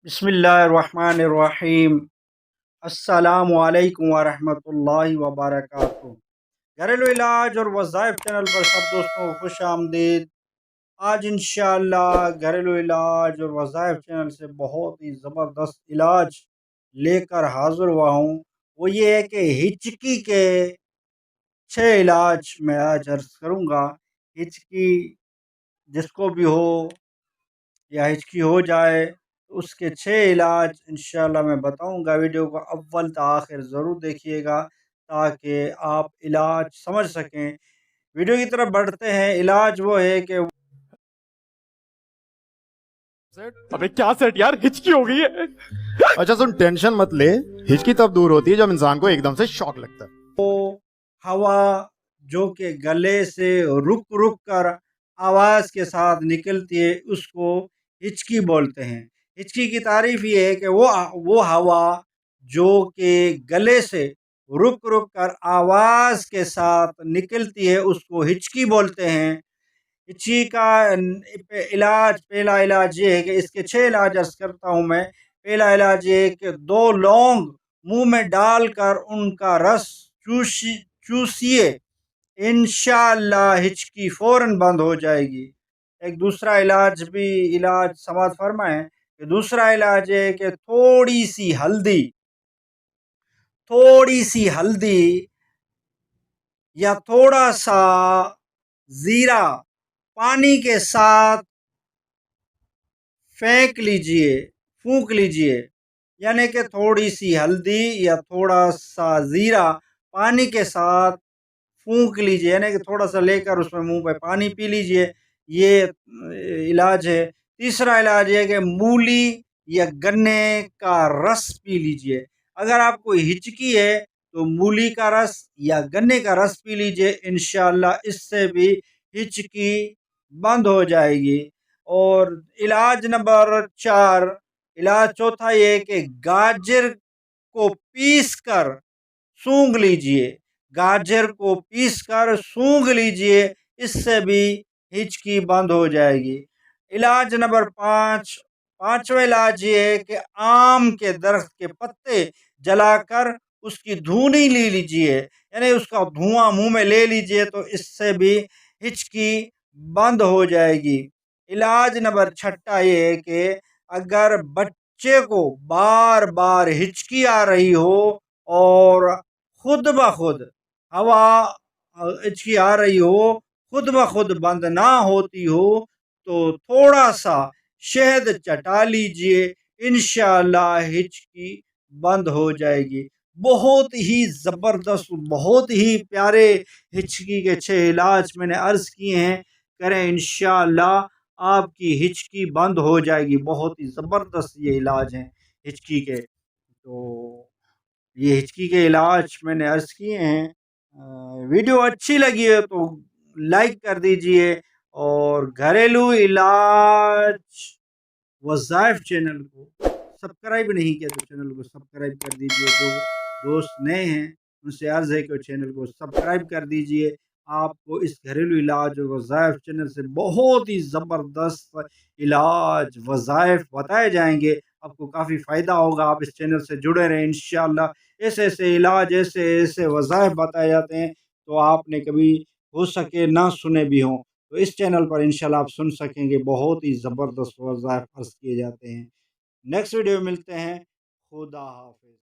बिस्मिल्लाहिर्रहमानिर्रहीम। अस्सलामु अलैकुम वरहमतुल्लाहि वबरकातुहू। घरेलू इलाज और वज़ाइफ चैनल पर सब दोस्तों को खुश आमदीद। आज इंशाअल्लाह घरेलू इलाज और वज़ाइफ चैनल से बहुत ही ज़बरदस्त इलाज लेकर हाज़िर हुआ हूँ। वो ये है कि हिचकी के 6 इलाज मैं आज अर्ज़ करूँगा। हिचकी जिसको भी हो या हिचकी हो जाए तो उसके 6 इलाज इंशाल्लाह मैं बताऊंगा। वीडियो को अव्वल से आखिर ज़रूर देखिएगा ताकि आप इलाज समझ सकें। वीडियो की तरफ बढ़ते हैं। इलाज वो है कि अबे क्या सेट यार, हिचकी हो गई है। अच्छा सुन, टेंशन मत ले। हिचकी तब दूर होती है जब इंसान को एकदम से शॉक लगता है। हवा जो कि गले से रुक रुक कर आवाज़ के साथ निकलती है उसको हिचकी बोलते हैं। हिचकी की तारीफ ये है कि वो हवा जो कि गले से रुक रुक कर आवाज़ के साथ निकलती है उसको हिचकी बोलते हैं। हिचकी का पहला इलाज ये है कि इसके 6 इलाज अर्ज करता हूँ मैं। पहला इलाज ये है कि 2 लौंग मुंह में डालकर उनका रस चूसिए, इंशाअल्लाह हिचकी फौरन बंद हो जाएगी। एक दूसरा इलाज समाज फरमाएं कि दूसरा इलाज है कि थोड़ी सी हल्दी या थोड़ा सा जीरा पानी के साथ फेंक लीजिए, फूंक लीजिए। यानी कि थोड़ी सी हल्दी या थोड़ा सा जीरा पानी के साथ फूंक लीजिए, यानी कि थोड़ा सा लेकर उसमें मुंह पे पानी पी लीजिए। ये इलाज है। तीसरा इलाज है कि मूली या गन्ने का रस पी लीजिए। अगर आपको हिचकी है तो मूली का रस या गन्ने का रस पी लीजिए, इंशाअल्लाह इससे भी हिचकी बंद हो जाएगी। और इलाज नंबर 4, इलाज चौथा ये है कि गाजर को पीस कर सूंघ लीजिए। गाजर को पीस कर सूंघ लीजिए, इससे भी हिचकी बंद हो जाएगी। इलाज नंबर 5, पांचवा इलाज ये है कि आम के दरख्त के पत्ते जलाकर उसकी धुनी ले लीजिए, यानी उसका धुआं मुंह में ले लीजिए, तो इससे भी हिचकी बंद हो जाएगी। इलाज नंबर 6 ये है कि अगर बच्चे को बार बार हिचकी आ रही हो और खुद ब खुद हवा हिचकी आ रही हो, खुद ब खुद बंद ना होती हो, तो थोड़ा सा शहद चटा लीजिए, इंशाअल्लाह हिचकी बंद हो जाएगी। बहुत ही ज़बरदस्त, बहुत ही प्यारे हिचकी के 6 इलाज मैंने अर्ज़ किए हैं। करें इंशाअल्लाह आपकी हिचकी बंद हो जाएगी। बहुत ही ज़बरदस्त ये इलाज हैं हिचकी के। तो ये हिचकी के इलाज मैंने अर्ज़ किए हैं। वीडियो अच्छी लगी है तो लाइक कर दीजिए, और घरेलू इलाज वज़ाइफ चैनल को सब्सक्राइब नहीं किया तो चैनल को सब्सक्राइब कर दीजिए। जो दोस्त नए हैं उनसे अर्ज़ है कि चैनल को सब्सक्राइब कर दीजिए। आपको इस घरेलू इलाज और वज़ाइफ चैनल से बहुत ही ज़बरदस्त इलाज वज़ाइफ बताए जाएंगे। आपको काफ़ी फ़ायदा होगा। आप इस चैनल से जुड़े रहें इंशाअल्लाह। ऐसे ऐसे इलाज, ऐसे ऐसे वज़ाइफ बताए जाते हैं तो आपने कभी हो सके ना सुने भी हों, तो इस चैनल पर इंशाल्लाह आप सुन सकेंगे। बहुत ही ज़बरदस्त वज़ाइफ अर्ज़ किए जाते हैं। नेक्स्ट वीडियो में मिलते हैं। खुदा हाफ़िज़।